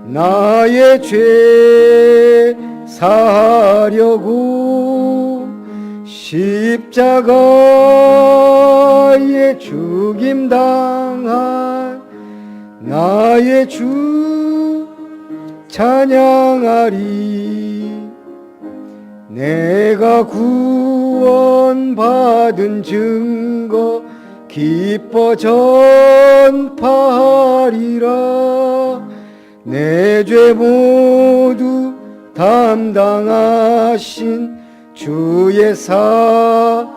나의 죄 사하려고 십자가에 죽임당한 나의 주 찬양하리. 내가 구원받은 증거 기뻐 전파하리라. 내 죄 모두 담당하신 주의 사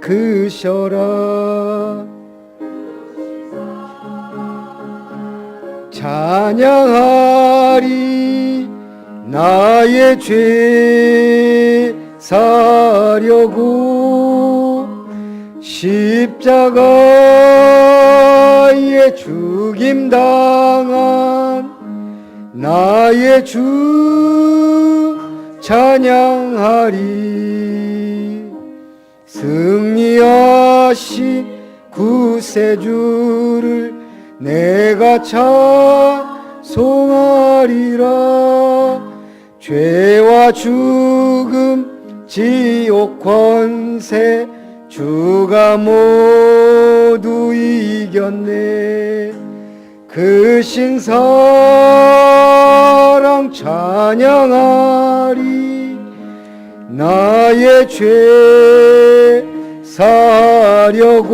크셔라. 찬양하리. 나의 죄 사려고 십자가에 죽임당한 나의 주 찬양하리. 승리하신 구세주를 내가 찬송하리라. 죄와 죽음 지옥 권세 주가 모두 이겼네. 그 신사랑 찬양하리. 나의 죄 사려고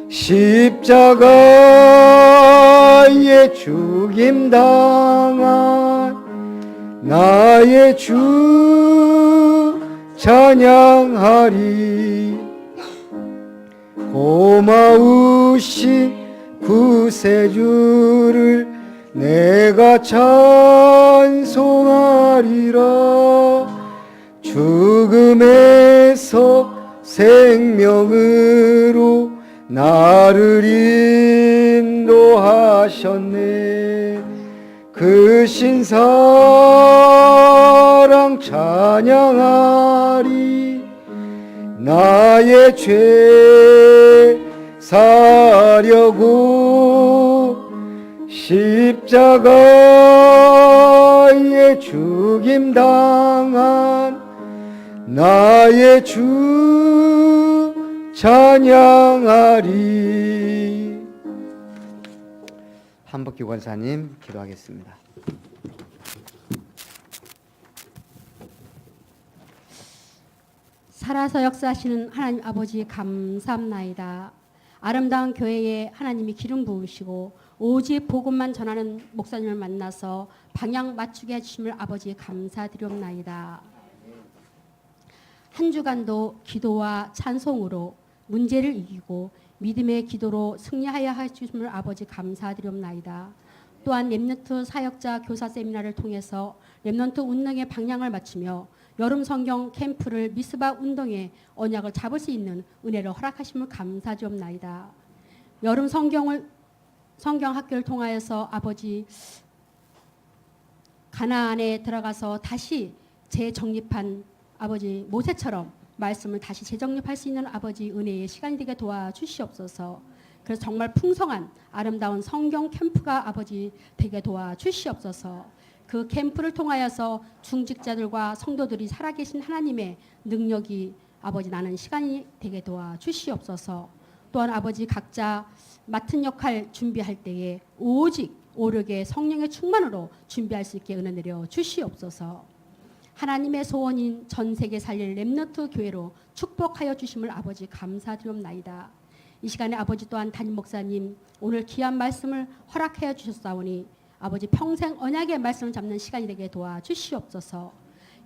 십자가에 죽임당한 나의 주 찬양하리. 고마우신 구세주를 내가 찬송하리라. 죽음에서 생명으로 나를 인도하셨네. 그 신사랑 찬양하리. 나의 죄 사려고 십자가에 죽임당한 나의 주 찬양하리. 한복기 권사님 기도하겠습니다. 살아서 역사하시는 하나님 아버지 감사합나이다. 아름다운 교회에 하나님이 기름 부으시고 오직 복음만 전하는 목사님을 만나서 방향 맞추게 해주심을 아버지 감사드리옵나이다. 한 주간도 기도와 찬송으로 문제를 이기고 믿음의 기도로 승리하여 하시심을 아버지 감사드리옵나이다. 또한 렘넌트 사역자 교사 세미나를 통해서 렘넌트 운동의 방향을 맞추며 여름 성경 캠프를 미스바 운동의 언약을 잡을 수 있는 은혜를 허락하심을 감사드리옵나이다. 여름 성경 학교를 통하여서 아버지 가나안에 들어가서 다시 재정립한 아버지 모세처럼 말씀을 다시 재정립할 수 있는 아버지 은혜의 시간이 되게 도와주시옵소서. 그래서 정말 풍성한 아름다운 성경 캠프가 아버지 되게 도와주시옵소서. 그 캠프를 통하여서 중직자들과 성도들이 살아계신 하나님의 능력이 아버지 나는 시간이 되게 도와주시옵소서. 또한 아버지 각자 맡은 역할 준비할 때에 오직 오르게 성령의 충만으로 준비할 수 있게 은혜 내려 주시옵소서. 하나님의 소원인 전 세계 살릴 렘넌트 교회로 축복하여 주심을 아버지 감사드리옵나이다. 이 시간에 아버지 또한 담임 목사님 오늘 귀한 말씀을 허락하여 주셨사오니 아버지 평생 언약의 말씀을 잡는 시간이 되게 도와주시옵소서.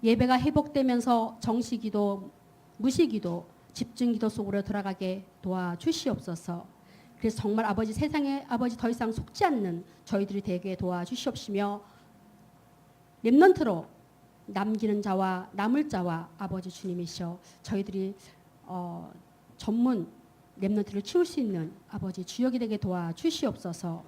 예배가 회복되면서 정시기도, 무시기도, 집중기도 속으로 들어가게 도와주시옵소서. 그래서 정말 아버지 세상에 아버지 더 이상 속지 않는 저희들이 되게 도와주시옵시며 렘넌트로 남기는 자와 남을 자와 아버지 주님이시여 저희들이 전문 렘넌트를 키울 수 있는 아버지 주역이 되게 도와주시옵소서.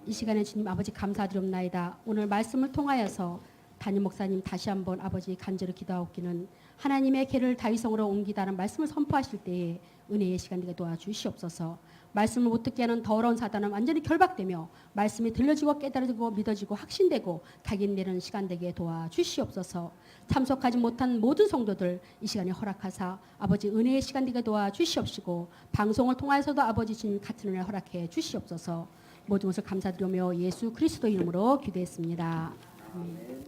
이 시간에 주님 아버지 감사드리옵나이다. 오늘 말씀을 통하여서 담임 목사님 다시 한번 아버지 간절히 기도하옵기는 하나님의 계를 다윗성으로 옮기다는 말씀을 선포하실 때에 은혜의 시간 되게 도와주시옵소서. 말씀을 못 듣게 하는 더러운 사단은 완전히 결박되며 말씀이 들려지고 깨달아지고 믿어지고 확신되고 각인되는 시간 되게 도와주시옵소서. 참석하지 못한 모든 성도들 이 시간에 허락하사 아버지 은혜의 시간 되게 도와주시옵시고 방송을 통하여서도 아버지 주님 같은 은혜 허락해 주시옵소서. 모든 것을 감사드리며 예수 그리스도 이름으로 기도했습니다. 아멘.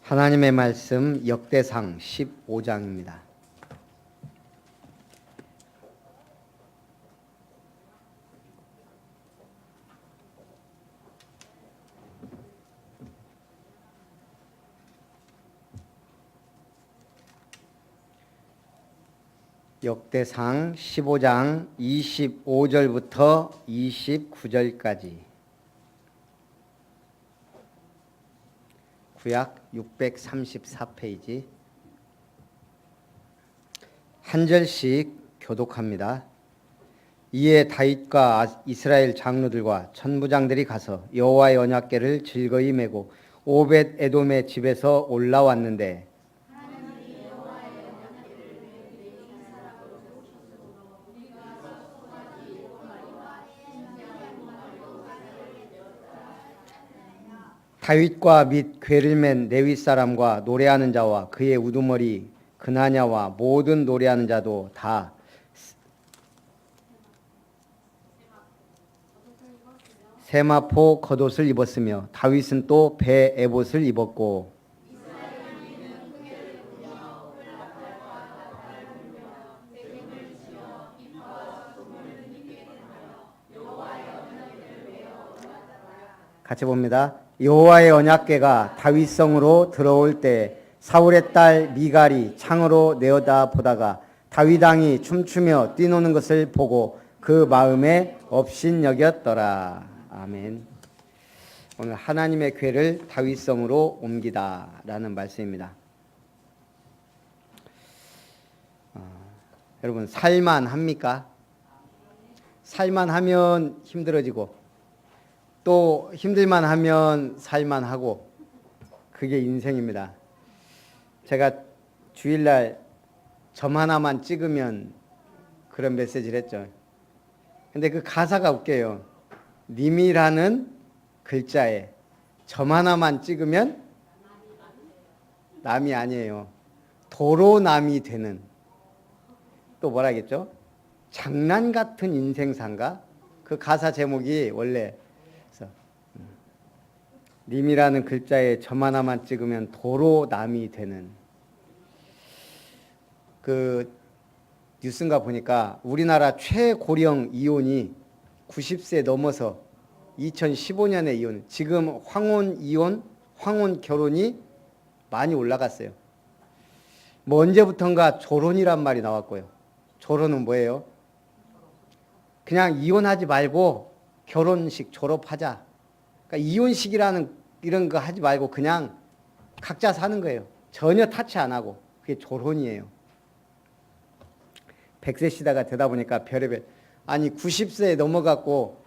하나님의 말씀 역대상 15장입니다. 역대상 15장 25절부터 29절까지 구약 634페이지 한 절씩 교독합니다. 이에 다윗과 이스라엘 장로들과 천부장들이 가서 여호와의 언약궤를 즐거이 메고 오벳 에돔의 집에서 올라왔는데 다윗과 및 궤를 맨 레위 사람과 노래하는 자와 그의 우두머리 그나냐와 모든 노래하는 자도 다 세마포 겉옷을 입었으며 다윗은 또 배 에봇을 입었고 같이 봅니다. 여호와의 언약궤가 다윗성으로 들어올 때 사울의 딸 미갈이 창으로 내어다 보다가 다윗 왕이 춤추며 뛰노는 것을 보고 그 마음에 업신여겼더라. 아멘. 오늘 하나님의 궤를 다윗성으로 옮기다라는 말씀입니다. 여러분 살만합니까? 살만하면 힘들어지고 또 힘들만 하면 살만하고 그게 인생입니다. 제가 주일날 점 하나만 찍으면 그런 메시지를 했죠. 근데 그 가사가 웃겨요. 님이라는 글자에 점 하나만 찍으면 남이 아니에요. 도로 남이 되는. 또 뭐라 하겠죠? 장난 같은 인생사인가? 그 가사 제목이 원래 님이라는 글자에 점 하나만 찍으면 도로 남이 되는. 그 뉴스인가 보니까 우리나라 최고령 이혼이 90세 넘어서 2015년에 이혼. 지금 황혼 이혼, 황혼 결혼이 많이 올라갔어요. 뭐 언제부턴가 조론이란 말이 나왔고요. 조론은 뭐예요? 그냥 이혼하지 말고 결혼식 졸업하자. 그러니까 이혼식이라는 이런 거 하지 말고 그냥 각자 사는 거예요. 전혀 타치 안 하고. 그게 조론이에요. 100세 시대가 되다 보니까 별의별. 아니 90세 넘어갔고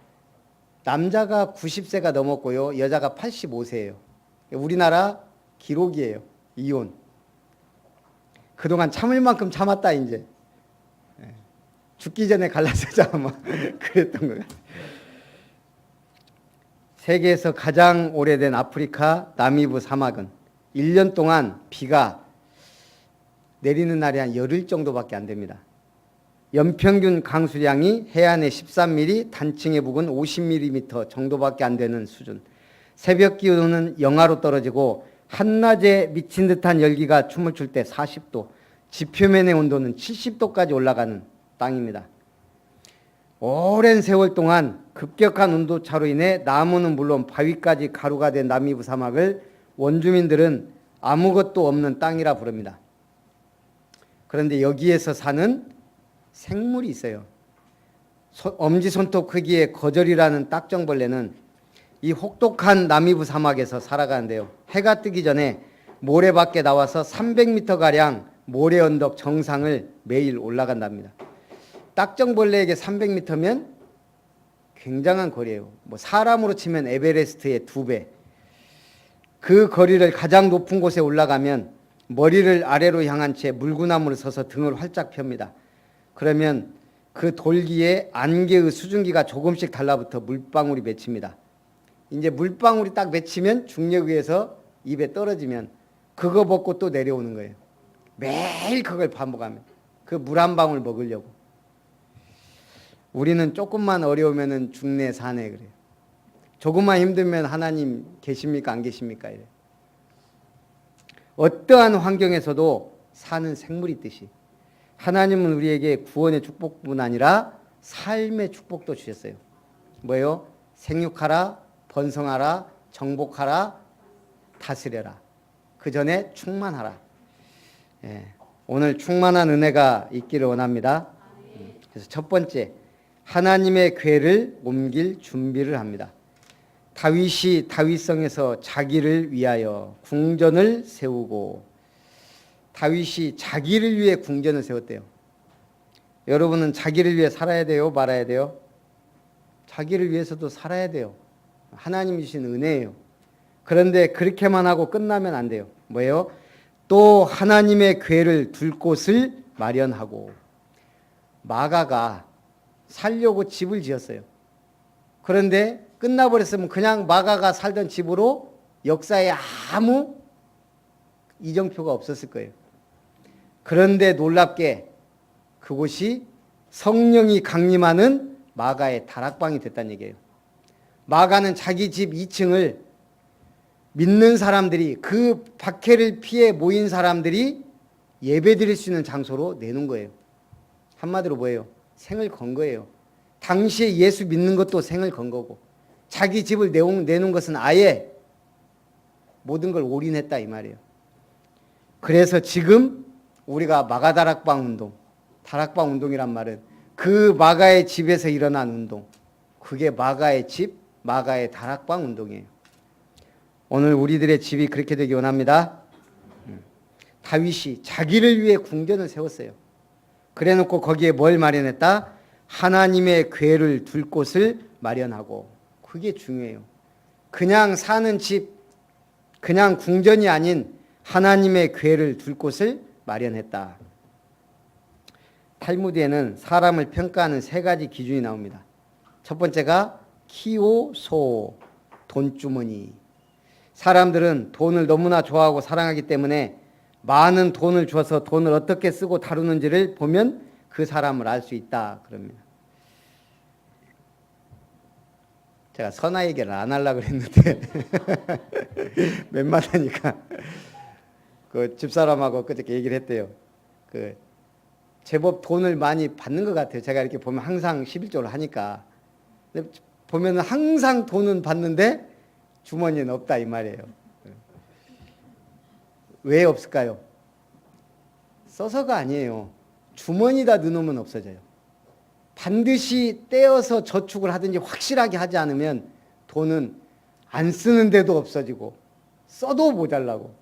남자가 90세가 넘었고요. 여자가 85세예요. 우리나라 기록이에요. 이혼. 그동안 참을 만큼 참았다 이제. 죽기 전에 갈라서자 뭐 그랬던 거예요. 세계에서 가장 오래된 아프리카 나미부 사막은 1년 동안 비가 내리는 날이 한 열흘 정도밖에 안 됩니다. 연평균 강수량이 해안에 13mm, 단층의 북은 50mm 정도밖에 안 되는 수준. 새벽 기온은 영하로 떨어지고 한낮에 미친 듯한 열기가 춤을 출 때 40도, 지표면의 온도는 70도까지 올라가는 땅입니다. 오랜 세월 동안 급격한 온도차로 인해 나무는 물론 바위까지 가루가 된 나미부 사막을 원주민들은 아무것도 없는 땅이라 부릅니다. 그런데 여기에서 사는 생물이 있어요. 엄지손톱 크기의 거절이라는 딱정벌레는 이 혹독한 나미부 사막에서 살아가는데요. 해가 뜨기 전에 모래밖에 나와서 300m가량 모래 언덕 정상을 매일 올라간답니다. 딱정벌레에게 300m면 굉장한 거리예요. 뭐 사람으로 치면 에베레스트의 2배. 그 거리를 가장 높은 곳에 올라가면 머리를 아래로 향한 채 물구나무를 서서 등을 활짝 펴니다. 그러면 그 돌기에 안개의 수증기가 조금씩 달라붙어 물방울이 맺힙니다. 이제 물방울이 딱 맺히면 중력에 의해서 입에 떨어지면 그거 먹고 또 내려오는 거예요. 매일 그걸 반복하면 그 물 한 방울 먹으려고. 우리는 조금만 어려우면 죽네 사네 그래요. 조금만 힘들면 하나님 계십니까 안 계십니까 이래요. 어떠한 환경에서도 사는 생물이 있듯이 하나님은 우리에게 구원의 축복뿐 아니라 삶의 축복도 주셨어요. 뭐예요? 생육하라, 번성하라, 정복하라, 다스려라. 그 전에 충만하라. 예, 오늘 충만한 은혜가 있기를 원합니다. 그래서 첫 번째, 하나님의 궤를 옮길 준비를 합니다. 다윗이 다윗성에서 자기를 위하여 궁전을 세우고, 다윗이 자기를 위해 궁전을 세웠대요. 여러분은 자기를 위해 살아야 돼요? 말아야 돼요? 자기를 위해서도 살아야 돼요. 하나님이 주신 은혜예요. 그런데 그렇게만 하고 끝나면 안 돼요. 뭐예요? 또 하나님의 궤를 둘 곳을 마련하고. 마가가 살려고 집을 지었어요. 그런데 끝나버렸으면 그냥 마가가 살던 집으로 역사에 아무 이정표가 없었을 거예요. 그런데 놀랍게 그곳이 성령이 강림하는 마가의 다락방이 됐다는 얘기예요. 마가는 자기 집 2층을 믿는 사람들이, 그 박해를 피해 모인 사람들이 예배드릴 수 있는 장소로 내놓은 거예요. 한마디로 뭐예요? 생을 건 거예요. 당시에 예수 믿는 것도 생을 건 거고, 자기 집을 내놓은 것은 아예 모든 걸 올인했다 이 말이에요. 그래서 지금 우리가 마가다락방 운동, 다락방 운동이란 말은 그 마가의 집에서 일어난 운동, 그게 마가의 집, 마가의 다락방 운동이에요. 오늘 우리들의 집이 그렇게 되기 원합니다. 다윗이 자기를 위해 궁전을 세웠어요. 그래놓고 거기에 뭘 마련했다? 하나님의 궤를 둘 곳을 마련하고. 그게 중요해요. 그냥 사는 집, 그냥 궁전이 아닌 하나님의 궤를 둘 곳을 마련했다. 탈무드에는 사람을 평가하는 3가지 기준이 나옵니다. 첫 번째가 키오, 소, 돈주머니. 사람들은 돈을 너무나 좋아하고 사랑하기 때문에 많은 돈을 줘서 돈을 어떻게 쓰고 다루는지를 보면 그 사람을 알 수 있다 그럽니다. 제가 선화 얘기를 안 하려고 그랬는데 맨마다니까 그 집사람하고 그저께 얘기를 했대요. 그 제법 돈을 많이 받는 것 같아요. 제가 이렇게 보면 항상 11조를 하니까. 근데 보면은 항상 돈은 받는데 주머니는 없다 이 말이에요. 왜 없을까요? 써서가 아니에요. 주머니에다 넣어놓으면 없어져요. 반드시 떼어서 저축을 하든지 확실하게 하지 않으면 돈은 안 쓰는데도 없어지고 써도 모자라고.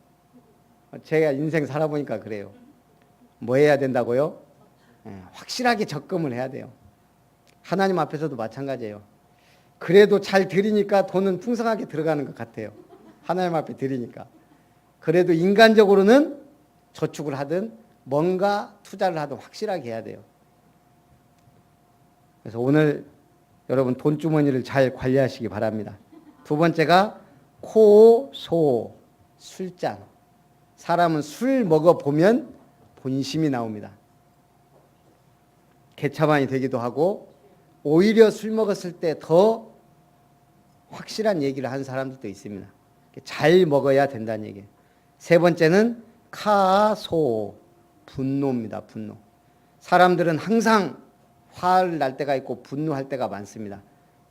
제가 인생 살아보니까 그래요. 뭐 해야 된다고요? 확실하게 적금을 해야 돼요. 하나님 앞에서도 마찬가지예요. 그래도 잘 드리니까 돈은 풍성하게 들어가는 것 같아요. 하나님 앞에 드리니까. 그래도 인간적으로는 저축을 하든 뭔가 투자를 하든 확실하게 해야 돼요. 그래서 오늘 여러분 돈주머니를 잘 관리하시기 바랍니다. 두 번째가 코, 소, 술잔. 사람은 술 먹어보면 본심이 나옵니다. 개차반이 되기도 하고 오히려 술 먹었을 때 더 확실한 얘기를 하는 사람들도 있습니다. 잘 먹어야 된다는 얘기예요. 세 번째는 카소, 분노입니다. 분노. 사람들은 항상 화를 날 때가 있고 분노할 때가 많습니다.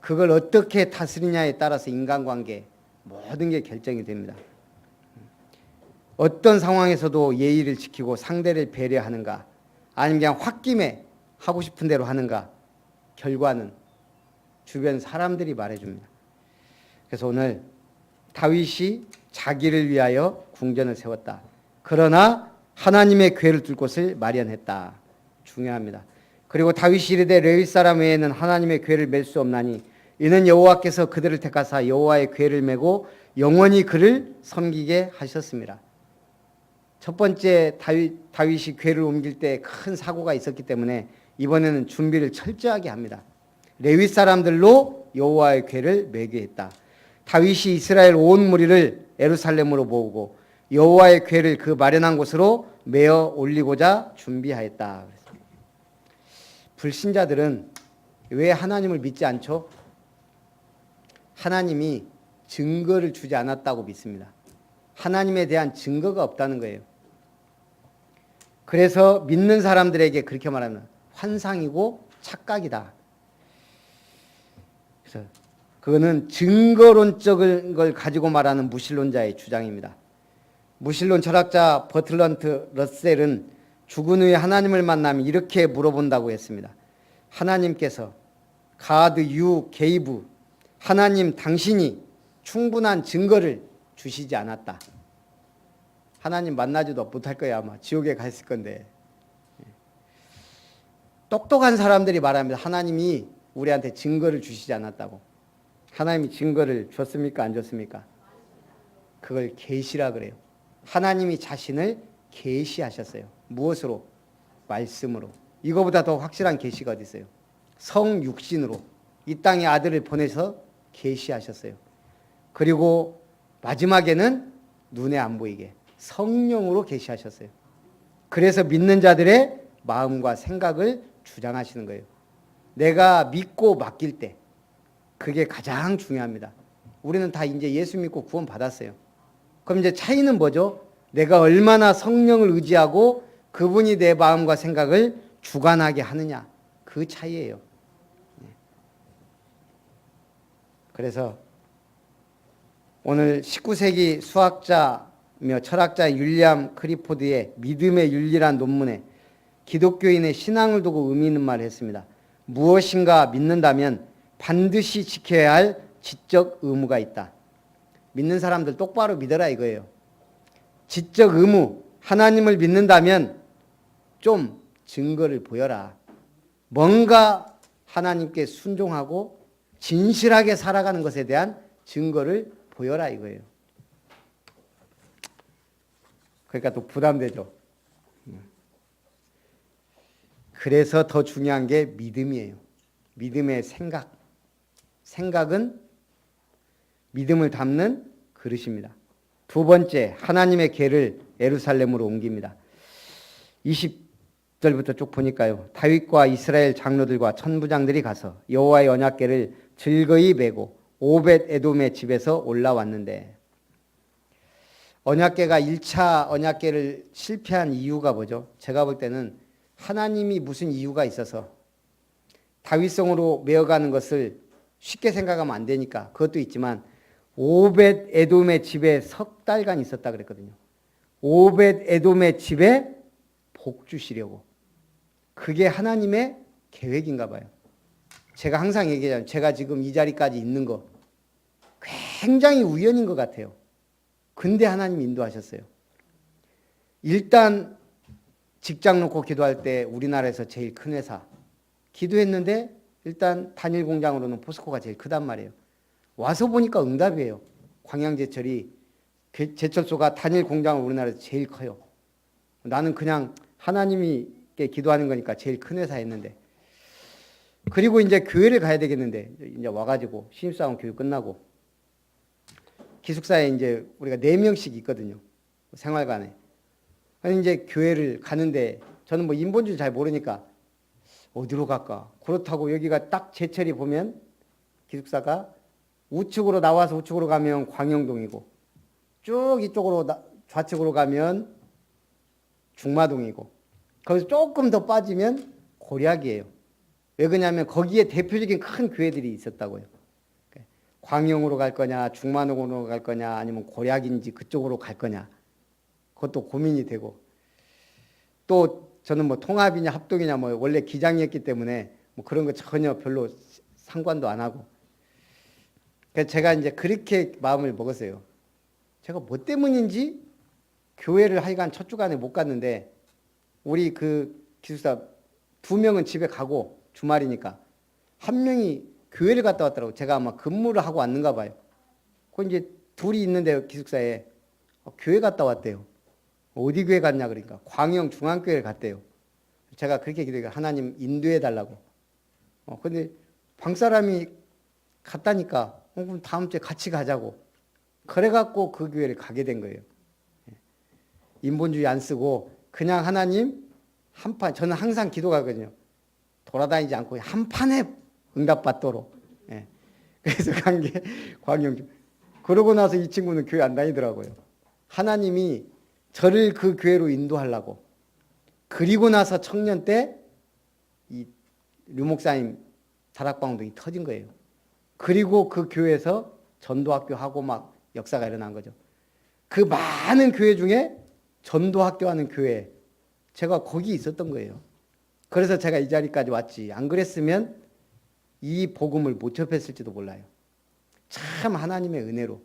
그걸 어떻게 다스리냐에 따라서 인간관계 모든 게 결정이 됩니다. 어떤 상황에서도 예의를 지키고 상대를 배려하는가, 아니면 그냥 홧김에 하고 싶은 대로 하는가, 결과는 주변 사람들이 말해줍니다. 그래서 오늘 다윗이 자기를 위하여 궁전을 세웠다. 그러나 하나님의 궤를 둘 곳을 마련했다. 중요합니다. 그리고 다윗이 이르되 레위 사람 외에는 하나님의 궤를 맬 수 없나니 이는 여호와께서 그들을 택하사 여호와의 궤를 메고 영원히 그를 섬기게 하셨습니다. 첫 번째 다윗이 궤를 옮길 때 큰 사고가 있었기 때문에 이번에는 준비를 철저하게 합니다. 레위 사람들로 여호와의 궤를 메게 했다. 다윗이 이스라엘 온 무리를 예루살렘으로 모으고 여호와의 궤를 그 마련한 곳으로 메어 올리고자 준비하였다. 불신자들은 왜 하나님을 믿지 않죠? 하나님이 증거를 주지 않았다고 믿습니다. 하나님에 대한 증거가 없다는 거예요. 그래서 믿는 사람들에게 그렇게 말합니다. 환상이고 착각이다. 그래서 그거는 증거론적인 걸 가지고 말하는 무신론자의 주장입니다. 무신론 철학자 버틀런트 러셀은 죽은 후에 하나님을 만나면 이렇게 물어본다고 했습니다. 하나님께서 God you gave 하나님 당신이 충분한 증거를 주시지 않았다. 하나님 만나지도 못할 거야. 아마 지옥에 갔을 건데. 똑똑한 사람들이 말합니다. 하나님이 우리한테 증거를 주시지 않았다고. 하나님이 증거를 줬습니까? 안 줬습니까? 그걸 계시라 그래요. 하나님이 자신을 계시하셨어요. 무엇으로? 말씀으로. 이거보다 더 확실한 계시가 어디 있어요? 성육신으로 이 땅에 아들을 보내서 계시하셨어요. 그리고 마지막에는 눈에 안 보이게 성령으로 계시하셨어요. 그래서 믿는 자들의 마음과 생각을 주장하시는 거예요. 내가 믿고 맡길 때 그게 가장 중요합니다. 우리는 다 이제 예수 믿고 구원 받았어요. 그럼 이제 차이는 뭐죠? 내가 얼마나 성령을 의지하고 그분이 내 마음과 생각을 주관하게 하느냐. 그 차이예요. 그래서 오늘 19세기 수학자며 철학자 윌리엄 크리포드의 믿음의 윤리란 논문에 기독교인의 신앙을 두고 의미 있는 말을 했습니다. 무엇인가 믿는다면 반드시 지켜야 할 지적 의무가 있다. 믿는 사람들 똑바로 믿어라 이거예요. 지적 의무, 하나님을 믿는다면 좀 증거를 보여라. 뭔가 하나님께 순종하고 진실하게 살아가는 것에 대한 증거를 보여라 이거예요. 그러니까 또 부담되죠. 그래서 더 중요한 게 믿음이에요. 믿음의 생각. 생각은 믿음을 담는 그릇입니다. 두 번째, 하나님의 궤를 예루살렘으로 옮깁니다. 20절부터 쭉 보니까요. 다윗과 이스라엘 장로들과 천부장들이 가서 여호와의 언약궤를 즐거이 메고 오벳 에돔의 집에서 올라왔는데, 언약궤가 1차 언약궤를 실패한 이유가 뭐죠? 제가 볼 때는 하나님이 무슨 이유가 있어서 다윗성으로 메어가는 것을 쉽게 생각하면 안 되니까 그것도 있지만 오벳 에돔의 집에 석 달간 있었다 그랬거든요. 오벳 에돔의 집에 복 주시려고. 그게 하나님의 계획인가 봐요. 제가 항상 얘기하잖아요. 제가 지금 이 자리까지 있는 거 굉장히 우연인 것 같아요. 근데 하나님 인도하셨어요. 일단 직장 놓고 기도할 때 우리나라에서 제일 큰 회사 기도했는데 일단 단일 공장으로는 포스코가 제일 크단 말이에요. 와서 보니까 응답이에요. 광양제철이 제철소가 단일 공장으로 우리나라에서 제일 커요. 나는 그냥 하나님이 기도하는 거니까 제일 큰 회사 했는데, 그리고 이제 교회를 가야 되겠는데 이제 와가지고 신입사원 교육 끝나고 기숙사에 이제 우리가 4명씩 있거든요. 생활관에. 그래서 이제 교회를 가는데 저는 뭐 인본주의 잘 모르니까 어디로 갈까? 그렇다고 여기가 딱 제철이 보면 기숙사가 우측으로 나와서 우측으로 가면 광영동이고 쭉 이쪽으로 좌측으로 가면 중마동이고 거기서 조금 더 빠지면 고략이에요. 왜 그러냐면 거기에 대표적인 큰 교회들이 있었다고요. 광영으로 갈 거냐, 중마동으로 갈 거냐, 아니면 고략인지 그쪽으로 갈 거냐. 그것도 고민이 되고, 또 저는 뭐 통합이냐 합동이냐 뭐 원래 기장이었기 때문에 뭐 그런 거 전혀 별로 상관도 안 하고. 그래서 제가 이제 그렇게 마음을 먹었어요. 제가 뭐 때문인지 교회를 하여간 첫 주간에 못 갔는데 우리 그 기숙사 2명은 집에 가고 주말이니까 1명이 교회를 갔다 왔더라고. 제가 아마 근무를 하고 왔는가 봐요. 그 이제 둘이 있는데 기숙사에 교회 갔다 왔대요. 어디 교회 갔냐 그러니까 광영 중앙교회를 갔대요. 제가 그렇게 기도해요. 하나님 인도해 달라고. 근데 방사람이 갔다니까 그럼 다음 주에 같이 가자고. 그래갖고 그 교회를 가게 된 거예요. 인본주의 안 쓰고 그냥 하나님 한 판, 저는 항상 기도하거든요. 돌아다니지 않고 한 판에 응답받도록. 그래서 간 게 광영교. 그러고 나서 이 친구는 교회 안 다니더라고요. 하나님이 저를 그 교회로 인도하려고. 그리고 나서 청년 때 이 류목사님 다락방동이 터진 거예요. 그리고 그 교회에서 전도학교 하고 막 역사가 일어난 거죠. 그 많은 교회 중에 전도학교 하는 교회, 제가 거기 있었던 거예요. 그래서 제가 이 자리까지 왔지. 안 그랬으면 이 복음을 못 접했을지도 몰라요. 참 하나님의 은혜로.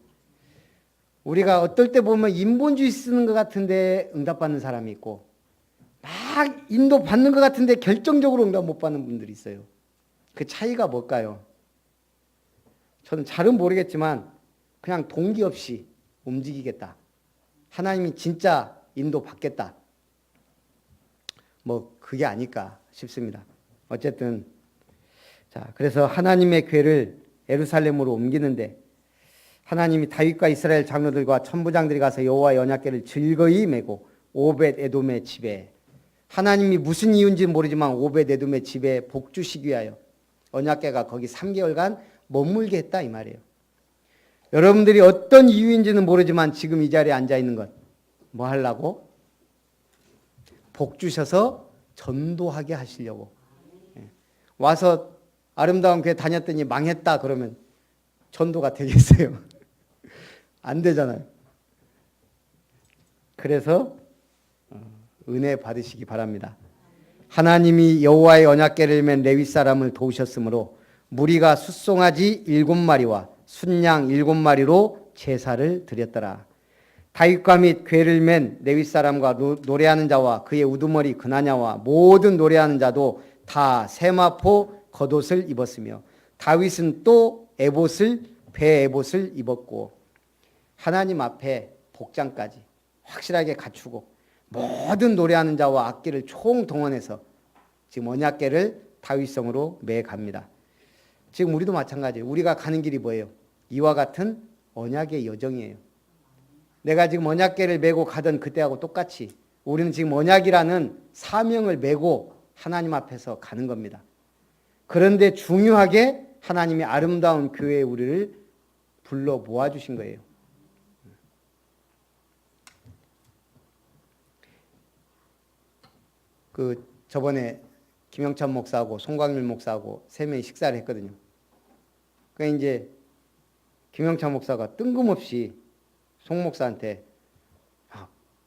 우리가 어떨 때 보면 인본주의 쓰는 것 같은데 응답받는 사람이 있고 막 인도 받는 것 같은데 결정적으로 응답 못 받는 분들이 있어요. 그 차이가 뭘까요? 저는 잘은 모르겠지만 그냥 동기 없이 움직이겠다. 하나님이 진짜 인도 받겠다. 뭐 그게 아닐까 싶습니다. 어쨌든 자, 그래서 하나님의 궤를 예루살렘으로 옮기는데 하나님이 다윗과 이스라엘 장로들과 천부장들이 가서 여호와의 언약궤를 즐거이 메고 오벳 에돔의 집에, 하나님이 무슨 이유인지 모르지만 오벳 에돔의 집에 복 주시기 위하여 언약궤가 거기 3개월간 머물게 했다 이 말이에요. 여러분들이 어떤 이유인지는 모르지만 지금 이 자리에 앉아 있는 것 뭐 하려고? 복 주셔서 전도하게 하시려고. 와서 아름다운 교회 다녔더니 망했다 그러면 전도가 되겠어요? 안 되잖아요. 그래서 은혜 받으시기 바랍니다. 하나님이 여호와의 언약궤를 맨 레위 사람을 도우셨으므로 무리가 숫송아지 7마리와 순양 7마리로 제사를 드렸더라. 다윗과 및 궤를 맨 레위 사람과 노래하는 자와 그의 우두머리 그나냐와 모든 노래하는 자도 다 세마포 겉옷을 입었으며 다윗은 또 에봇을 배 에봇을 입었고 하나님 앞에 복장까지 확실하게 갖추고 모든 노래하는 자와 악기를 총동원해서 지금 언약궤를 다윗성으로 매갑니다. 지금 우리도 마찬가지예요. 우리가 가는 길이 뭐예요? 이와 같은 언약의 여정이에요. 내가 지금 언약궤를 메고 가던 그때하고 똑같이 우리는 지금 언약이라는 사명을 메고 하나님 앞에서 가는 겁니다. 그런데 중요하게 하나님이 아름다운 교회에 우리를 불러 모아주신 거예요. 그 저번에 김영찬 목사하고 송광일 목사하고 3명이 식사를 했거든요. 그러니까 이제 김영찬 목사가 뜬금없이 송 목사한테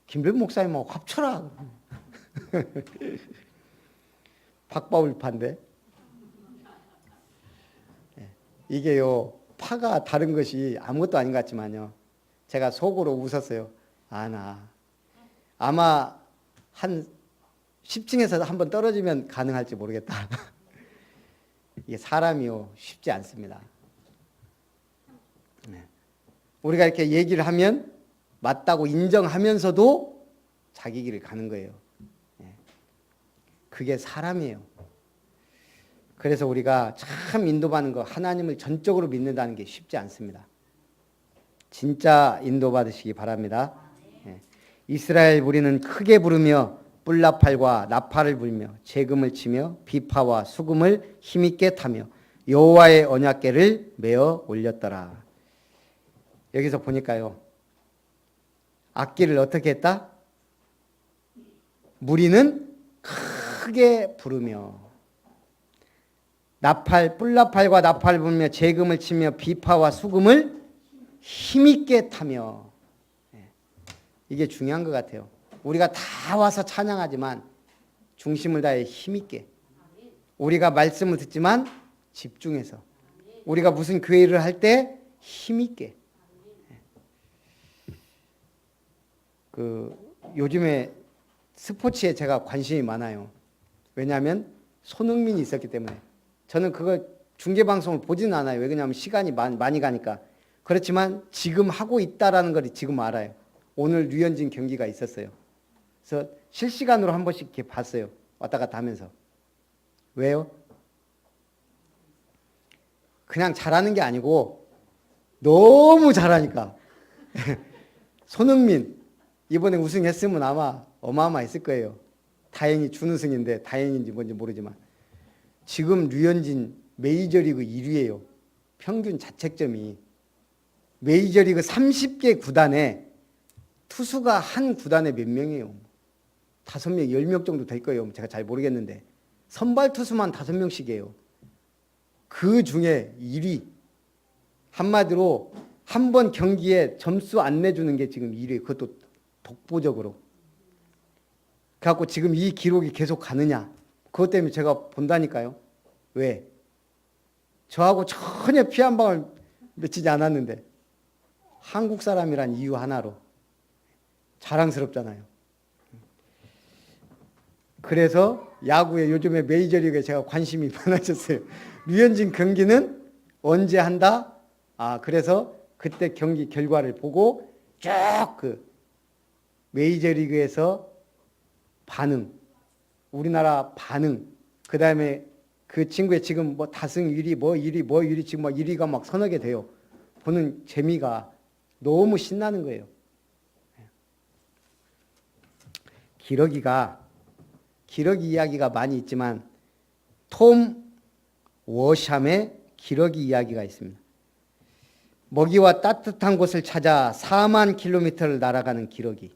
김백 목사님하고 합쳐라. 박바울파인데 이게요 파가 다른 것이 아무것도 아닌 것 같지만요 제가 속으로 웃었어요. 나 아마 한 10층에서 한번 떨어지면 가능할지 모르겠다. 이게 사람이요 쉽지 않습니다. 우리가 이렇게 얘기를 하면 맞다고 인정하면서도 자기 길을 가는 거예요. 그게 사람이에요. 그래서 우리가 참 인도받는 거 하나님을 전적으로 믿는다는 게 쉽지 않습니다. 진짜 인도받으시기 바랍니다. 이스라엘 무리는 크게 부르며 뿔나팔과 나팔을 불며 재금을 치며 비파와 수금을 힘있게 타며 여호와의 언약궤를 메어 올렸더라. 여기서 보니까요. 악기를 어떻게 했다? 무리는 크게 부르며 뿔나팔과 나팔을 불며 재금을 치며 비파와 수금을 힘있게 타며. 이게 중요한 것 같아요. 우리가 다 와서 찬양하지만 중심을 다해 힘있게. 우리가 말씀을 듣지만 집중해서 우리가 무슨 교회를 할 때 힘있게. 요즘에 스포츠에 제가 관심이 많아요. 왜냐하면 손흥민이 있었기 때문에. 저는 그거 중계방송을 보지는 않아요. 왜냐하면 시간이 많이 가니까. 그렇지만 지금 하고 있다라는 걸 지금 알아요. 오늘 류현진 경기가 있었어요. 그래서 실시간으로 한 번씩 이렇게 봤어요. 왔다 갔다 하면서. 왜요? 그냥 잘하는 게 아니고 너무 잘하니까. 손흥민 이번에 우승했으면 아마 어마어마했을 거예요. 다행히 준우승인데 다행인지 뭔지 모르지만 지금 류현진 메이저리그 1위예요. 평균 자책점이. 메이저리그 30개 구단에 투수가 한 구단에 몇 명이에요? 5명, 10명 정도 될 거예요. 제가 잘 모르겠는데 선발 투수만 5명씩이에요. 그 중에 1위. 한마디로 한 번 경기에 점수 안 내주는 게 지금 1위. 그것도 독보적으로. 그래갖고 지금 이 기록이 계속 가느냐. 그것 때문에 제가 본다니까요. 왜? 저하고 전혀 피 한 방울 맺히지 않았는데 한국 사람이란 이유 하나로 자랑스럽잖아요. 그래서 야구에 요즘에 메이저리그에 제가 관심이 많아졌어요. 류현진 경기는 언제 한다? 그래서 그때 경기 결과를 보고 쭉 메이저리그에서 반응, 우리나라 반응, 그 다음에 그 친구의 지금 뭐 다승 1위, 뭐 1위, 뭐 1위, 지금 막 1위가 막 서너 개 돼요. 보는 재미가 너무 신나는 거예요. 기러기 이야기가 많이 있지만 톰 워샴의 기러기 이야기가 있습니다. 먹이와 따뜻한 곳을 찾아 4만 킬로미터를 날아가는 기러기.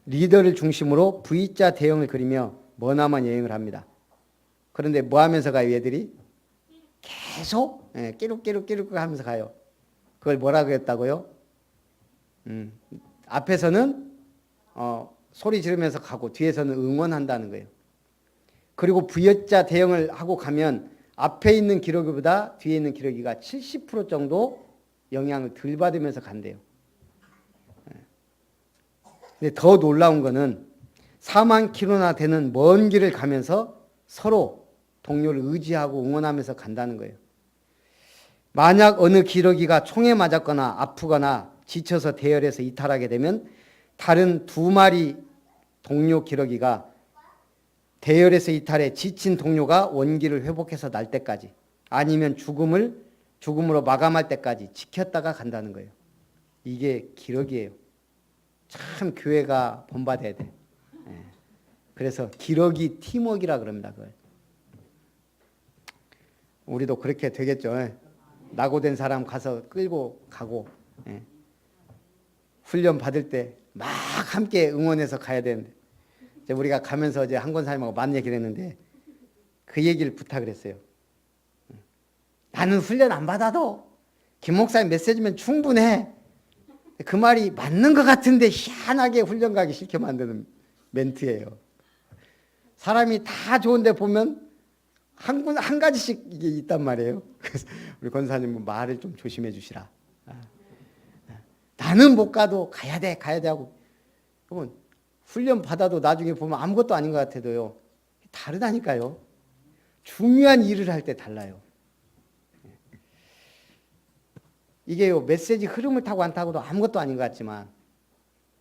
리더를 중심으로 V자 대형을 그리며 머나먼 여행을 합니다. 그런데 뭐 하면서 가요, 얘들이? 계속 끼룩끼룩 하면서 가요. 그걸 뭐라고 했다고요? 앞에서는 소리 지르면서 가고 뒤에서는 응원한다는 거예요. 그리고 V자 대형을 하고 가면 앞에 있는 기러기보다 뒤에 있는 기러기가 70% 정도 영향을 덜 받으면서 간대요. 근데 더 놀라운 거는 4만 킬로나 되는 먼 길을 가면서 서로 동료를 의지하고 응원하면서 간다는 거예요. 만약 어느 기러기가 총에 맞았거나 아프거나 지쳐서 대열에서 이탈하게 되면 다른 2마리 동료 기러기가 대열에서 이탈해 지친 동료가 원기를 회복해서 날 때까지 아니면 죽음으로 마감할 때까지 지켰다가 간다는 거예요. 이게 기러기예요. 참 교회가 본받아야 돼. 그래서 기러기 팀워크라 그럽니다. 그걸. 우리도 그렇게 되겠죠. 낙오된 사람 가서 끌고 가고 훈련 받을 때 막 함께 응원해서 가야 되는데 이제 우리가 가면서 이제 한권사님하고 많은 얘기를 했는데 그 얘기를 부탁을 했어요. 나는 훈련 안 받아도 김 목사님 메시지면 충분해. 그 말이 맞는 것 같은데 희한하게 훈련 가기 싫게 만드는 멘트예요. 사람이 다 좋은데 보면 한 가지씩 이게 있단 말이에요. 그래서 우리 권사님은 말을 좀 조심해 주시라. 나는 못 가도 가야 돼 하고 그러면 훈련 받아도 나중에 보면 아무것도 아닌 것 같아도요. 다르다니까요. 중요한 일을 할 때 달라요. 이게요, 메시지 흐름을 타고 안 타고도 아무것도 아닌 것 같지만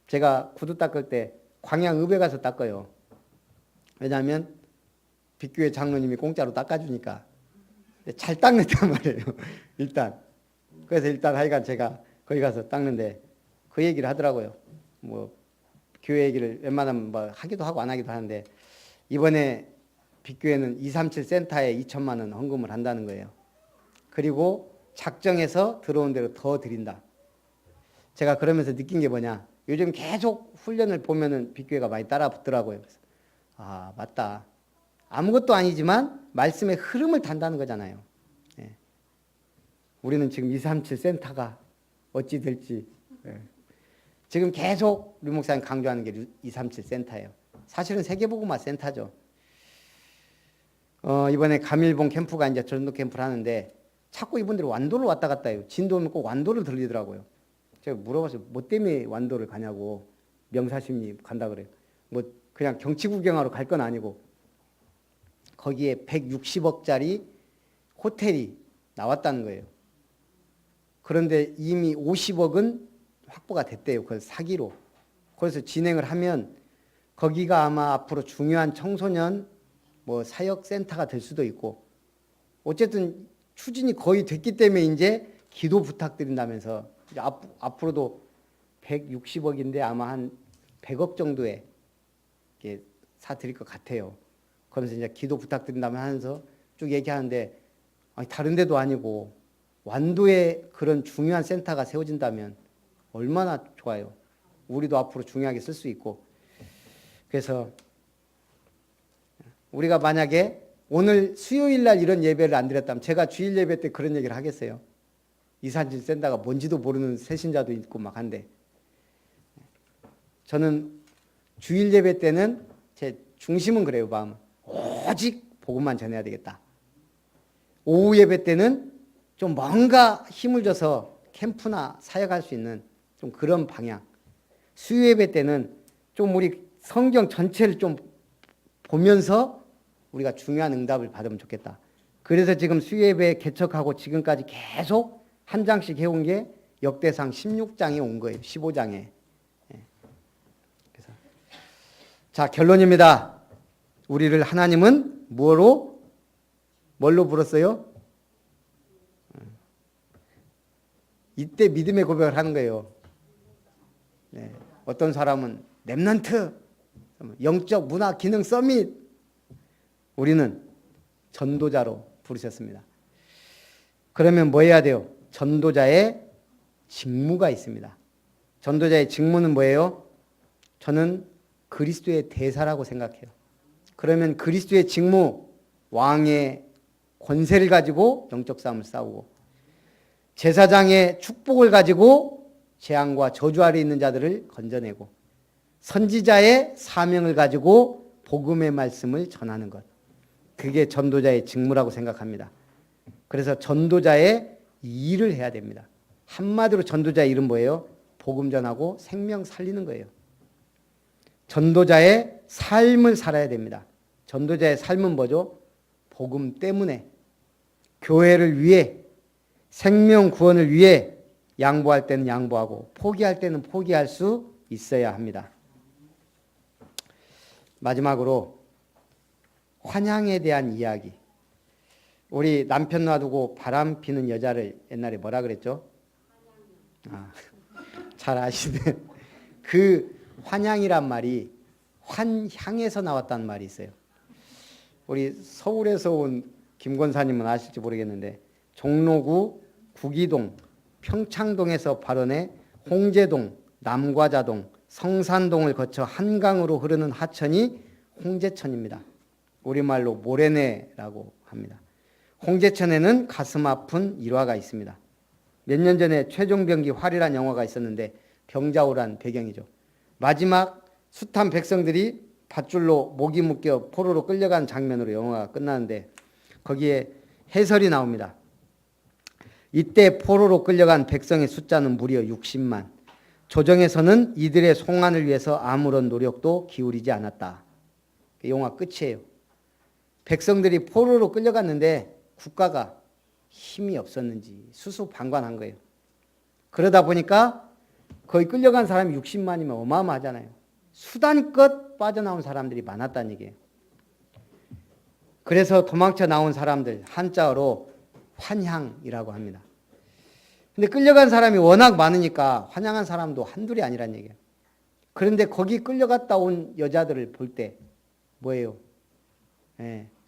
제가 구두 닦을 때 광양읍에 가서 닦아요. 왜냐하면 빅교회 장로님이 공짜로 닦아주니까 잘 닦는단 말이에요. 일단 그래서 일단 하여간 제가 거기 가서 닦는데 그 얘기를 하더라고요. 뭐 교회 얘기를 웬만하면 뭐 하기도 하고 안 하기도 하는데 이번에 빅교회는 237 센터에 2천만 원 헌금을 한다는 거예요. 그리고 작정해서 들어온 대로 더 드린다. 제가 그러면서 느낀 게 뭐냐. 요즘 계속 훈련을 보면은 빅교회가 많이 따라 붙더라고요. 그래서 맞다. 아무것도 아니지만 말씀의 흐름을 탄다는 거잖아요. 우리는 지금 237 센터가 어찌 될지 지금 계속 류 목사님 강조하는 게 237 센터예요. 사실은 세계복음화 센터죠. 이번에 감일봉 캠프가 이제 전도 캠프를 하는데 자꾸 이분들이 완도를 왔다 갔다 해요. 진도 오면 꼭 완도를 들리더라고요. 제가 물어봤어요. 뭐 때문에 완도를 가냐고. 명사심리 간다 그래요. 뭐 그냥 경치 구경하러 갈 건 아니고 거기에 160억짜리 호텔이 나왔다는 거예요. 그런데 이미 50억은 확보가 됐대요. 그걸 사기로. 그래서 진행을 하면 거기가 아마 앞으로 중요한 청소년 뭐 사역센터가 될 수도 있고 어쨌든 추진이 거의 됐기 때문에 이제 기도 부탁드린다면서 이제 앞으로도 160억인데 아마 한 100억 정도에 사드릴 것 같아요. 그러면서 이제 기도 부탁드린다면 하면서 쭉 얘기하는데 아니, 다른 데도 아니고 완도에 그런 중요한 센터가 세워진다면 얼마나 좋아요. 우리도 앞으로 중요하게 쓸 수 있고. 그래서 우리가 만약에 오늘 수요일 날 이런 예배를 안 드렸다면 제가 주일 예배 때 그런 얘기를 하겠어요. 이산진 센터가 뭔지도 모르는 새신자도 있고 막 한데 저는 주일 예배 때는 제 중심은 그래요. 마음은 오직 복음만 전해야 되겠다. 오후 예배 때는 좀 뭔가 힘을 줘서 캠프나 사역할 수 있는 좀 그런 방향. 수요 예배 때는 좀 우리 성경 전체를 좀 보면서 우리가 중요한 응답을 받으면 좋겠다. 그래서 지금 수요 예배 개척하고 지금까지 계속 한 장씩 해온 게 역대상 16장에 온 거예요. 15장에. 그래서 자, 결론입니다. 우리를 하나님은 뭘로 불렀어요? 이때 믿음의 고백을 하는 거예요. 네. 어떤 사람은 렘넌트, 영적 문화 기능 서밋. 우리는 전도자로 부르셨습니다. 그러면 뭐 해야 돼요? 전도자의 직무가 있습니다. 전도자의 직무는 뭐예요? 저는 그리스도의 대사라고 생각해요. 그러면 그리스도의 직무, 왕의 권세를 가지고 영적 싸움을 싸우고 제사장의 축복을 가지고 재앙과 저주 아래 있는 자들을 건져내고 선지자의 사명을 가지고 복음의 말씀을 전하는 것. 그게 전도자의 직무라고 생각합니다. 그래서 전도자의 일을 해야 됩니다. 한마디로 전도자의 일은 뭐예요? 복음 전하고 생명 살리는 거예요. 전도자의 삶을 살아야 됩니다. 전도자의 삶은 뭐죠? 복음 때문에 교회를 위해 생명 구원을 위해 양보할 때는 양보하고 포기할 때는 포기할 수 있어야 합니다. 마지막으로 환향에 대한 이야기. 우리 남편 놔두고 바람 피는 여자를 옛날에 뭐라 그랬죠? 잘 아시네. 그 환향이란 말이 환향에서 나왔다는 말이 있어요. 우리 서울에서 온 김권사님은 아실지 모르겠는데 종로구 구기동, 평창동에서 발원해 홍제동, 남과자동, 성산동을 거쳐 한강으로 흐르는 하천이 홍제천입니다. 우리말로 모래내라고 합니다. 홍제천에는 가슴 아픈 일화가 있습니다. 몇 년 전에 최종병기 활이란 영화가 있었는데 병자호란 배경이죠. 마지막 숱한 백성들이 밧줄로 목이 묶여 포로로 끌려간 장면으로 영화가 끝나는데 거기에 해설이 나옵니다. 이때 포로로 끌려간 백성의 숫자는 무려 60만. 조정에서는 이들의 송환을 위해서 아무런 노력도 기울이지 않았다. 영화 끝이에요. 백성들이 포로로 끌려갔는데 국가가 힘이 없었는지 수수방관한 거예요. 그러다 보니까 거의 끌려간 사람이 60만이면 어마어마하잖아요. 수단껏 빠져나온 사람들이 많았다는 얘기예요. 그래서 도망쳐 나온 사람들 한자어로 환향이라고 합니다. 근데 끌려간 사람이 워낙 많으니까 환향한 사람도 한둘이 아니란 얘기예요. 그런데 거기 끌려갔다 온 여자들을 볼 때 뭐예요?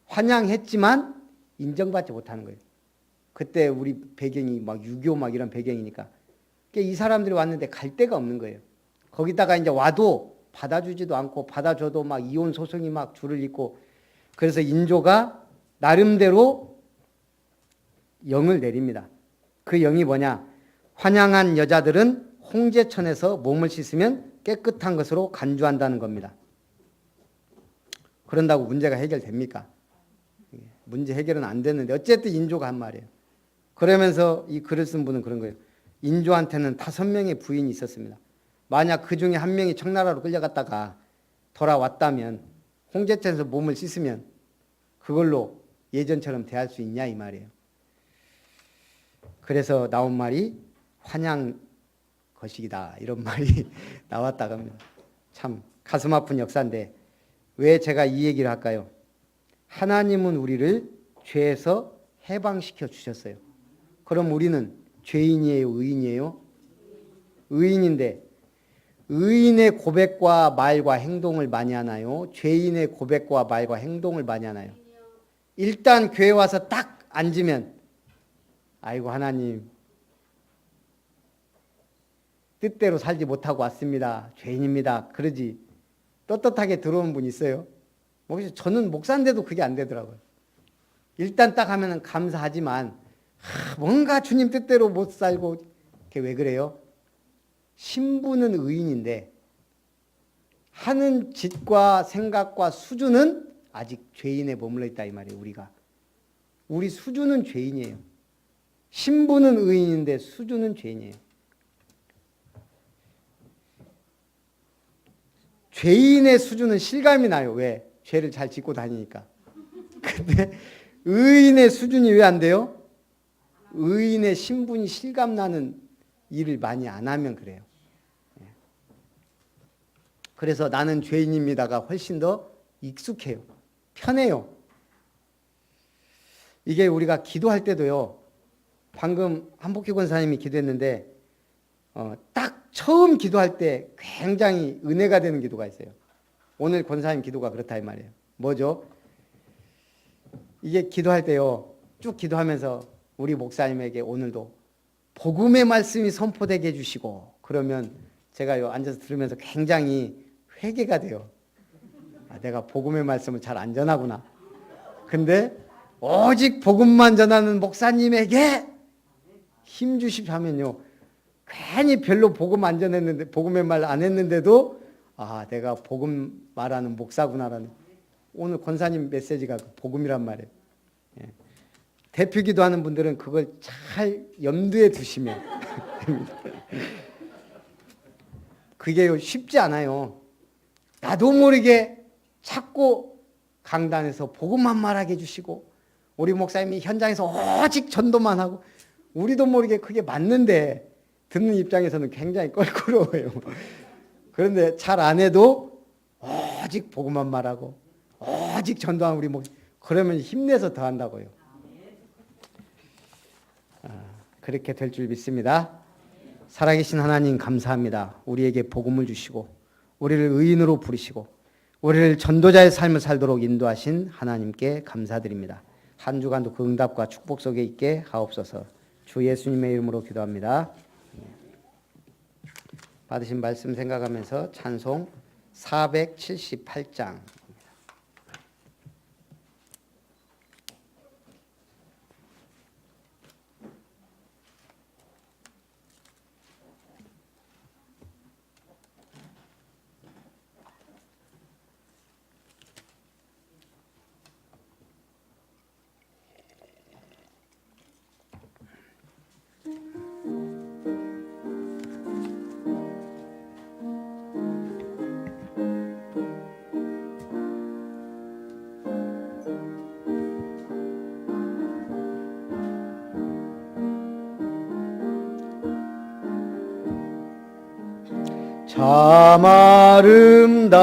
환향했지만 인정받지 못하는 거예요. 그때 우리 배경이 막 6.25 막 이런 배경이니까 이 사람들이 왔는데 갈 데가 없는 거예요. 거기다가 이제 와도 받아주지도 않고 받아줘도 막 이혼 소송이 막 줄을 잇고 그래서 인조가 나름대로 영을 내립니다. 그 영이 뭐냐? 환향한 여자들은 홍제천에서 몸을 씻으면 깨끗한 것으로 간주한다는 겁니다. 그런다고 문제가 해결됩니까? 문제 해결은 안 됐는데 어쨌든 인조가 한 말이에요. 그러면서 이 글을 쓴 분은 그런 거예요. 인조한테는 5명의 부인이 있었습니다. 만약 그 중에 한 명이 청나라로 끌려갔다가 돌아왔다면 홍제천에서 몸을 씻으면 그걸로 예전처럼 대할 수 있냐 이 말이에요. 그래서 나온 말이 환양 거식이다 이런 말이 나왔다고 합니다. 참 가슴 아픈 역사인데 왜 제가 이 얘기를 할까요? 하나님은 우리를 죄에서 해방시켜 주셨어요. 그럼 우리는 죄인이에요, 의인이에요? 의인인데 의인의 고백과 말과 행동을 많이 하나요? 죄인의 고백과 말과 행동을 많이 하나요? 일단 교회 와서 딱 앉으면 아이고 하나님 뜻대로 살지 못하고 왔습니다. 죄인입니다. 그러지 떳떳하게 들어온 분 있어요? 저는 목사인데도 그게 안 되더라고요. 일단 딱 하면은 감사하지만 뭔가 주님 뜻대로 못 살고 그게 왜 그래요? 신부는 의인인데 하는 짓과 생각과 수준은 아직 죄인에 머물러 있다 이 말이에요. 우리 수준은 죄인이에요. 신부는 의인인데 수준은 죄인이에요. 죄인의 수준은 실감이 나요. 왜? 죄를 잘 짓고 다니니까. 근데 의인의 수준이 왜 안 돼요? 의인의 신분이 실감나는 일을 많이 안 하면 그래요. 그래서 나는 죄인입니다가 훨씬 더 익숙해요. 편해요. 이게 우리가 기도할 때도요. 방금 한복희 권사님이 기도했는데 딱 처음 기도할 때 굉장히 은혜가 되는 기도가 있어요. 오늘 권사님 기도가 그렇다 이 말이에요. 뭐죠? 이게 기도할 때요. 쭉 기도하면서 우리 목사님에게 오늘도 복음의 말씀이 선포되게 해주시고 그러면 제가 앉아서 들으면서 굉장히 회개가 돼요. 내가 복음의 말씀을 잘 안 전하구나. 근데 오직 복음만 전하는 목사님에게 힘 주십하면요. 괜히 별로 복음 안 전했는데 복음의 말 안 했는데도 내가 복음 말하는 목사구나라는 오늘 권사님 메시지가 복음이란 말이에요. 예. 대표 기도하는 분들은 그걸 잘 염두에 두시면 됩니다. 그게 쉽지 않아요. 나도 모르게 자꾸 강단에서 복음만 말하게 해주시고 우리 목사님이 현장에서 오직 전도만 하고 우리도 모르게 그게 맞는데 듣는 입장에서는 굉장히 껄끄러워요. 그런데 잘 안 해도 오직 복음만 말하고 오직 전도하는 우리 목사님 그러면 힘내서 더 한다고요. 그렇게 될 줄 믿습니다. 살아계신 하나님 감사합니다. 우리에게 복음을 주시고 우리를 의인으로 부르시고 우리를 전도자의 삶을 살도록 인도하신 하나님께 감사드립니다. 한 주간도 그 응답과 축복 속에 있게 하옵소서. 주 예수님의 이름으로 기도합니다. 받으신 말씀 생각하면서 찬송 478장 참 아름다워라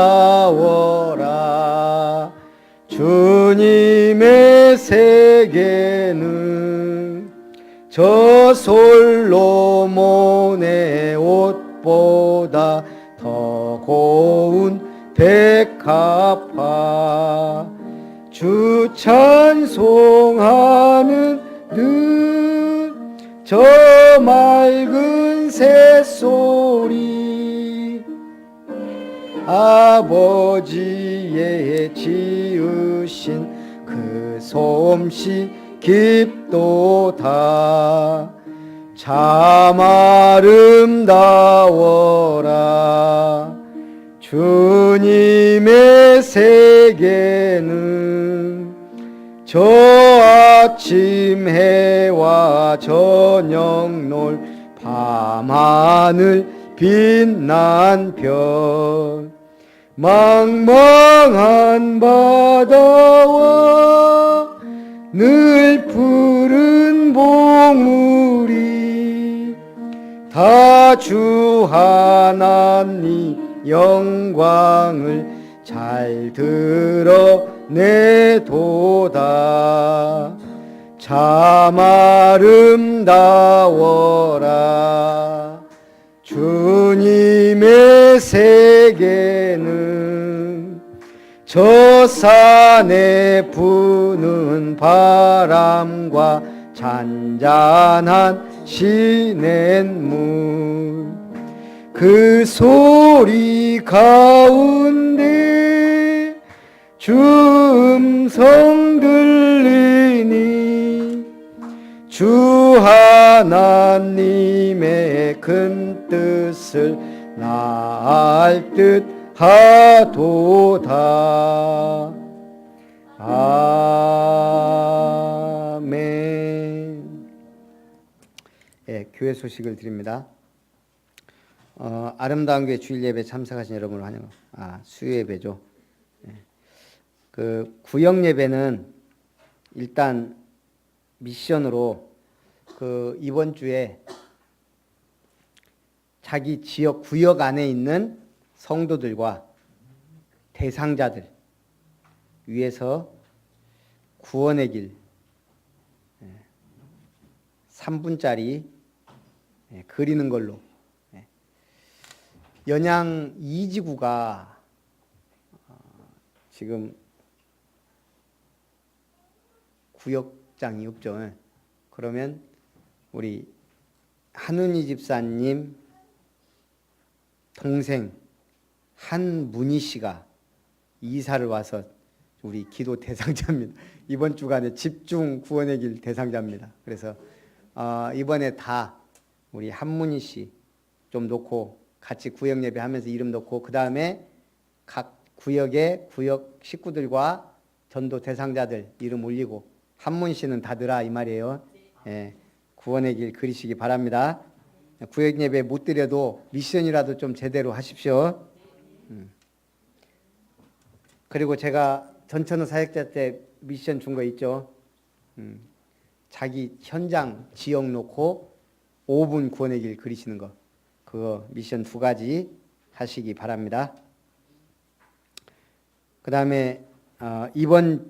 주님의 세계는 저 솔로몬의 옷보다 더 고운 백합화 주 찬송하는 저 맑은 새소리 아버지의 지으신 그 솜씨 깊도다 참 아름다워라 주님의 세계는 저 아침 해와 저녁 놀 밤하늘 빛난 별 망망한 바다와 늘 푸른 봉우리 다 주 하나님 영광을 잘 드러내도다. 참 아름다워라. 주님의 세계는 저 산에 부는 바람과 잔잔한 시냇물 그 소리 가운데 주 음성 들리니 주 하나님의 큰 뜻을 나알 듯 하도다. 아멘. 예, 교회 소식을 드립니다. 아름다운 교회 주일 예배 참석하신 여러분을 환영합니다. 수요 예배죠. 예. 그 구역 예배는 일단 미션으로 그 이번 주에 자기 지역 구역 안에 있는 성도들과 대상자들 위해서 구원의 길 3분짜리 그리는 걸로 연양 2지구가 지금 구역장이 없죠. 그러면 우리 한은희 집사님 동생 한문희 씨가 이사를 와서 우리 기도 대상자입니다. 이번 주간에 집중 구원의 길 대상자입니다. 그래서 이번에 다 우리 한문희 씨 좀 놓고 같이 구역 예배하면서 이름 놓고 그 다음에 각 구역의 구역 식구들과 전도 대상자들 이름 올리고 한문희 씨는 다 들아 이 말이에요. 예, 구원의 길 그리시기 바랍니다. 구역 예배 못 드려도 미션이라도 좀 제대로 하십시오. 그리고 제가 전천후 사역자 때 미션 준 거 있죠. 자기 현장 지역 놓고 5분 구원의 길 그리시는 거. 그거 미션 2가지 하시기 바랍니다. 그 다음에 이번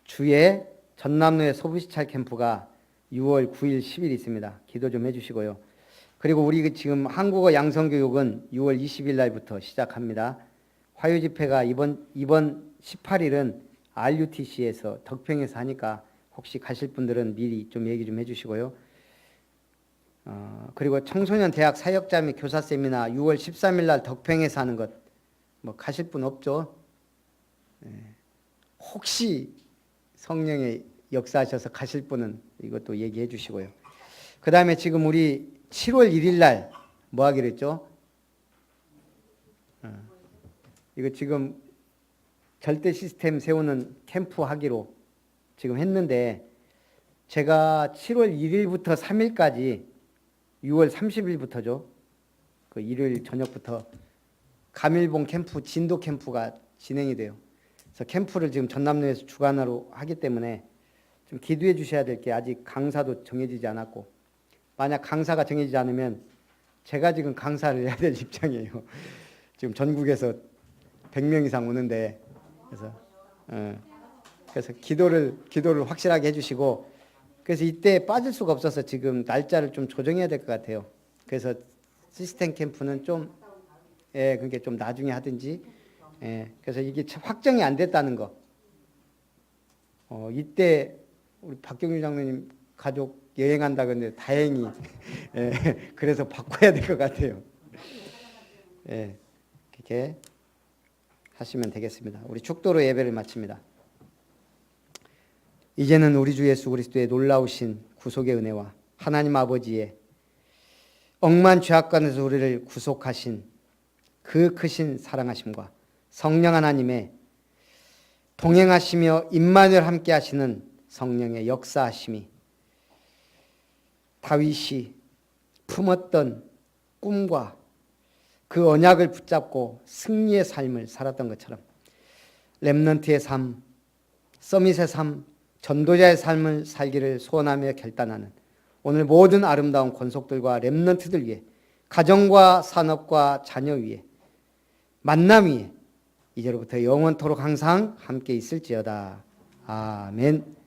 주에 전남로의 소부시찰 캠프가 6월 9일 10일 있습니다. 기도 좀 해주시고요. 그리고 우리 지금 한국어 양성교육은 6월 20일 날부터 시작합니다. 화요 집회가 이번 18일은 RUTC에서 덕평에서 하니까 혹시 가실 분들은 미리 좀 얘기 좀 해주시고요. 그리고 청소년 대학 사역자 및 교사 세미나 6월 13일 날 덕평에서 하는 것 뭐 가실 분 없죠? 혹시 성령의 역사하셔서 가실 분은 이것도 얘기해 주시고요. 그 다음에 지금 우리 7월 1일 날 뭐 하기로 했죠? 이거 지금 절대 시스템 세우는 캠프 하기로 지금 했는데 제가 7월 1일부터 3일까지 6월 30일부터죠. 그 일요일 저녁부터 감일봉 캠프 진도 캠프가 진행이 돼요. 그래서 캠프를 지금 전남로에서 주관으로 하기 때문에 좀 기도해 주셔야 될 게 아직 강사도 정해지지 않았고 만약 강사가 정해지지 않으면 제가 지금 강사를 해야 될 입장이에요. 지금 전국에서 100명 이상 오는데 그래서 기도를 확실하게 해주시고 그래서 이때 빠질 수가 없어서 지금 날짜를 좀 조정해야 될 것 같아요. 그래서 시스템 캠프는 좀 그게 좀 나중에 하든지 그래서 이게 확정이 안 됐다는 거. 이때 우리 박경규 장로님 가족 여행한다 그러는데 다행히 그래서 바꿔야 될 것 같아요. 그렇게 하시면 되겠습니다. 우리 축도로 예배를 마칩니다. 이제는 우리 주 예수 그리스도의 놀라우신 구속의 은혜와 하나님 아버지의 억만 죄악간에서 우리를 구속하신 그 크신 사랑하심과 성령 하나님의 동행하시며 임마누엘 함께 하시는 성령의 역사하심이 다윗이 품었던 꿈과 그 언약을 붙잡고 승리의 삶을 살았던 것처럼 렘넌트의 삶, 서밋의 삶, 전도자의 삶을 살기를 소원하며 결단하는 오늘 모든 아름다운 권속들과 렘넌트들 위해 가정과 산업과 자녀 위에 만남 위에 이제로부터 영원토록 항상 함께 있을지어다. 아멘.